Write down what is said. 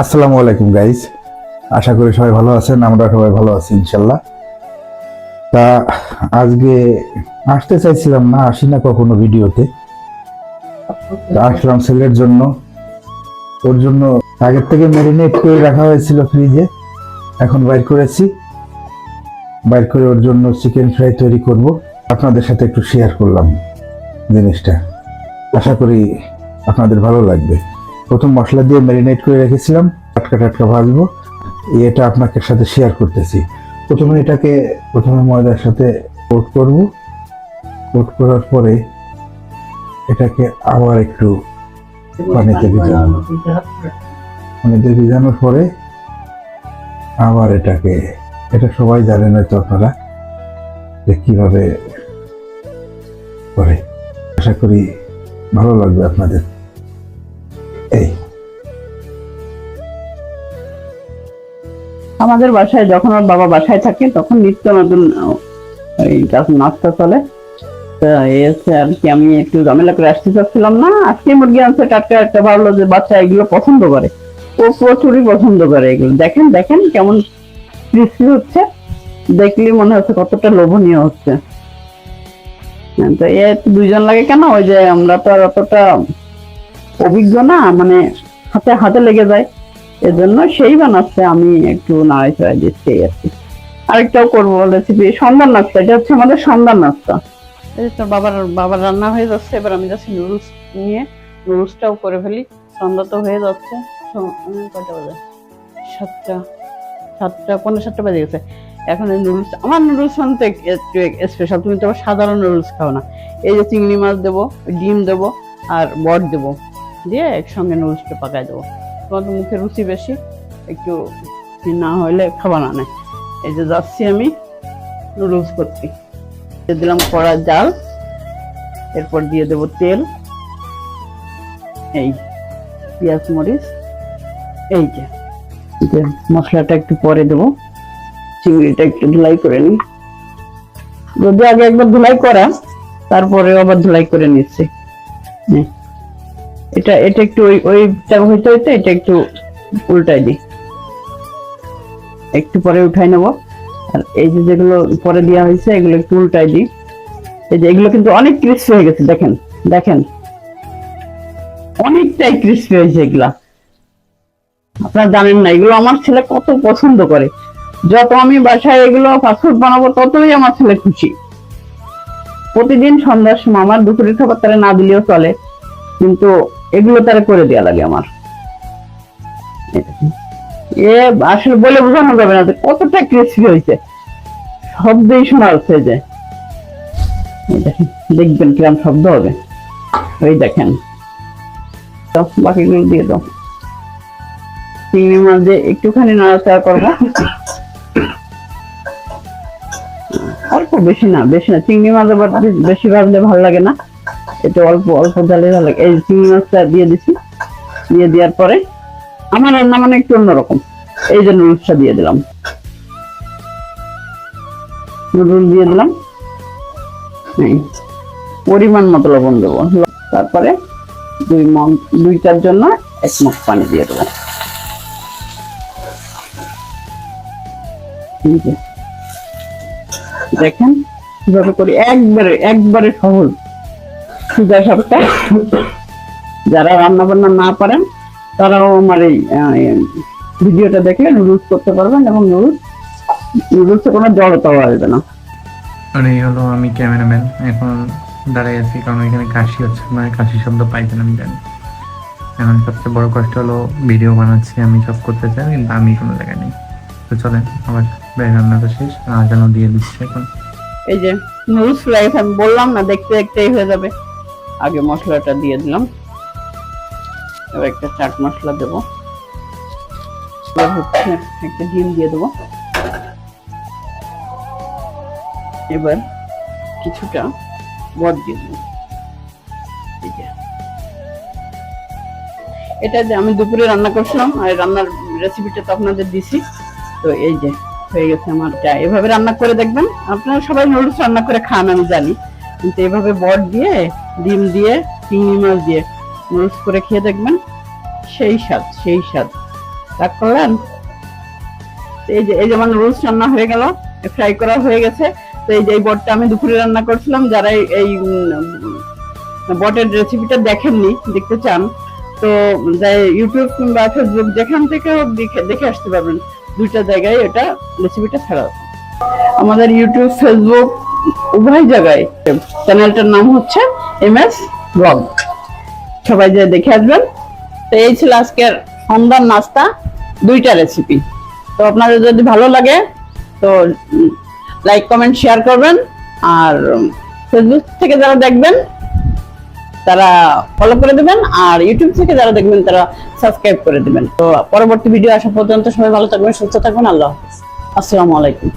আসসালামু আলাইকুম গাইজ, আশা করি সবাই ভালো আছেন। আমরা সবাই ভালো আছি ইনশাল্লাহ। তা আজকে আসতে চাইছিলাম না, আসি না কখনো ভিডিওতে। আসলাম ছেলের জন্য, ওর জন্য আগের থেকে ম্যারিনেট করে রাখা হয়েছিল ফ্রিজে, এখন বাইর করেছি। বাইর করে ওর জন্য চিকেন ফ্রাই তৈরি করব, আপনাদের সাথে একটু শেয়ার করলাম জিনিসটা। আশা করি আপনাদের ভালো লাগবে। প্রথম মশলা দিয়ে ম্যারিনেট করে রেখেছিলাম, টাটকা টাটকা ভাজবো, এটা আপনাদের সাথে শেয়ার করতেছি। প্রথমে ময়দার সাথে কোট করব। কোট করার পরে এটাকে আবার একটু পানিতে ভিজানোর পরে আবার এটা সবাই জানেন হয়তো আপনারা যে কিভাবে করে। আশা করি ভালো লাগবে আপনাদের। এই আমাদের বাসায় যখন ওর বাবা বাসায় থাকে তখন নিত্য নতুন নাস্তা চলে। আর কি আমি একটু ঝামেলা করে আসতে চাচ্ছিলাম না। আজকে মুরগি আনছে টাটকা, একটা ভাবলো যে বাচ্চা এগুলো পছন্দ করে, ও প্রচুরই পছন্দ করে এগুলো। দেখেন দেখেন কেমন ক্রিস্পি হচ্ছে, দেখলে মনে হচ্ছে কতটা লোভনীয় হচ্ছে। তো এ দুইজন লাগে কেন, ওই যে আমরা তো আর অতটা অভিজ্ঞ না, মানে হাতে হাতে লেগে যায়, এজন্য সেই বানাচ্ছে, আমি একটু নাড়াই চড়াই দিচ্ছি আর কি। আরেকটাও করবো রেসিপি, সন্ধ্যার নাস্তা। এটা হচ্ছে আমাদের সন্ধ্যার নাস্তা। এই তো বাবার রান্না হয়ে যাচ্ছে, এবার আমি যাচ্ছি নুডলস নিয়ে, নুডলসটাও করে ফেলি। সন্ধ্যা তো হয়ে যাচ্ছে, কয়টা বাজে? 7:15 বেজে গেছে। এখন এই নুডলস, আমার নুডলস মানে একটু স্পেশাল। তুমি তো আবার সাধারণ নুডলস খাও না। এই যে চিংড়ি মাছ দেবো, ডিম দেবো আর বট দেবো, দিয়ে একসঙ্গে নুডলসটা পাকায় দেবো। তোমার তো মুখে রুচি বেশি, একটু না হইলে খাবা না। এই যে যাচ্ছি আমি নুডলস করতে। দিলাম কড়া জাল, এরপর দিয়ে দেবো তেল, এই পেঁয়াজ মরিচ, এই যে মশলাটা একটু পরে দেবো। চিংড়িটা একটু ধুলাই করে নি, যদি আগে একবার ধুলাই করা, তারপরে আবার ধুলাই করে নিচ্ছি। এটা একটু ওইটা হইতে হইতে এটা একটু উল্টাই দিই, একটু পরে উঠাই নেবো। আর এই যে যেগুলো পরে দেওয়া হয়েছে এগুলো একটু উল্টাই দিই। এই যে এগুলো কিন্তু অনেক ক্রিস্পি হয়ে গেছে, দেখেন দেখেন অনেকটাই ক্রিস্পি হয়েছে এগুলা। আপনারা জানেন না, এগুলো আমার ছেলে কত পছন্দ করে। যত আমি বাসায় এগুলো ফাস্টফুড বানাবো ততই আমার ছেলে খুশি। প্রতিদিন সন্ধ্যার সময়, আমার দুপুরের খাবার তারা না দিলেও চলে, কিন্তু এগুলো তারা করে দেওয়া লাগে আমার। এ আসলে বলে বোঝানো যাবে না যে কতটা ক্রিস্পি হয়েছে, শব্দেই শোনা যাচ্ছে। যে দেখবেন কিরম শব্দ হবে, ওই দেখেন। বাকিগুলো দিয়ে দাও। চিংড়ি মাছ দিয়ে একটুখানি নাড়াচাড়া করবো, অল্প, বেশি না। চিংড়ি মাছ আবার বেশি ভাজলে ভালো লাগে না, এটা অল্প অল্প জালে ভালো লাগে। এই চিংড়ি মাছটা দিয়ে দিচ্ছি, দিয়ে দেওয়ার পরে আমার রান্না মানে একটু অন্যরকম। এই যে নুডলসটা দিয়ে দিলাম, নুডলস দিয়ে দিলাম, পরিমাণ মতো লবণ দেবো। তারপরে দুইটার জন্য 1 মগ পানি দিয়ে দেবো। দেখেন কিভাবে করি, একবারে সহজ সোজা সাপটা। যারা রান্না বান্না না পারেন তারাও আমার এই ভিডিওটা দেখে নুডলস করতে পারবেন, এবং নুডলসে কোনো জড়তাও আসবে না। আর এই হলো আমি ক্যামেরাম্যান, এখন দাঁড়াই আছি কারণ এখানে কাশি হচ্ছে, মানে কাশি শব্দ পাইতেন আমি জানি। এখন সবচেয়ে বড় কষ্ট হলো ভিডিও বানাচ্ছি, আমি সব করতে চাই কিন্তু আমি কোনো জায়গায় নেই। তো চলেন আমার রান্নাটা শেষ, আজানও দিয়ে দিচ্ছি এখন। এই যে নুডলস ফ্রাই আমি বললাম না, দেখতে দেখতেই হয়ে যাবে। আগে মশলাটা দিয়ে দিলাম, এবার একটা চাট মশলা দেবো, একটা ডিম দিয়ে দেবো। এবার কিছুটা বট দিয়ে দেবো। এটা যে আমি দুপুরে রান্না করছিলাম, আর রান্নার রেসিপিটা তো আপনাদের দিছি। তো এই যে হয়ে গেছে আমার। এভাবে রান্না করে দেখবেন, আপনারা সবাই নুডলস রান্না করে খান আমি জানি, কিন্তু এভাবে বট দিয়ে, ডিম দিয়ে, চিংড়ি মাছ দিয়ে নুডলস করে খেয়ে দেখবেন, সেই স্বাদ। রাগ করলেন? এই যে মানে রোজ রান্না হয়ে গেল, ফ্রাই করা হয়ে গেছে। তো এই যে এই বটটা আমি দুপুরে রান্না করছিলাম, যারা এই বটের রেসিপিটা দেখেননি, দেখতে চান, তো ইউটিউব কিংবা ফেসবুক যেখান থেকে হোক দেখে আসতে পারবেন। দুইটা জায়গায় এটা রেসিপিটা ছাড়া। আমাদের ইউটিউব ফেসবুক উভয় জায়গায় চ্যানেলটার নাম হচ্ছে MS ব্লগ, সবাই যে দেখে আসবেন। তো এই ছিল আজকের সন্ধ্যার নাস্তা, দুইটা রেসিপি। তো আপনাদের যদি ভালো লাগে তো লাইক কমেন্ট শেয়ার করবেন, আর ফেসবুক থেকে যারা দেখবেন তারা ফলো করে দেবেন, আর ইউটিউব থেকে যারা দেখবেন তারা সাবস্ক্রাইব করে দেবেন। তো পরবর্তী ভিডিও আসা পর্যন্ত সবাই ভালো থাকবেন, সুস্থ থাকবেন। আল্লাহ হাফেজ, আসসালামু আলাইকুম।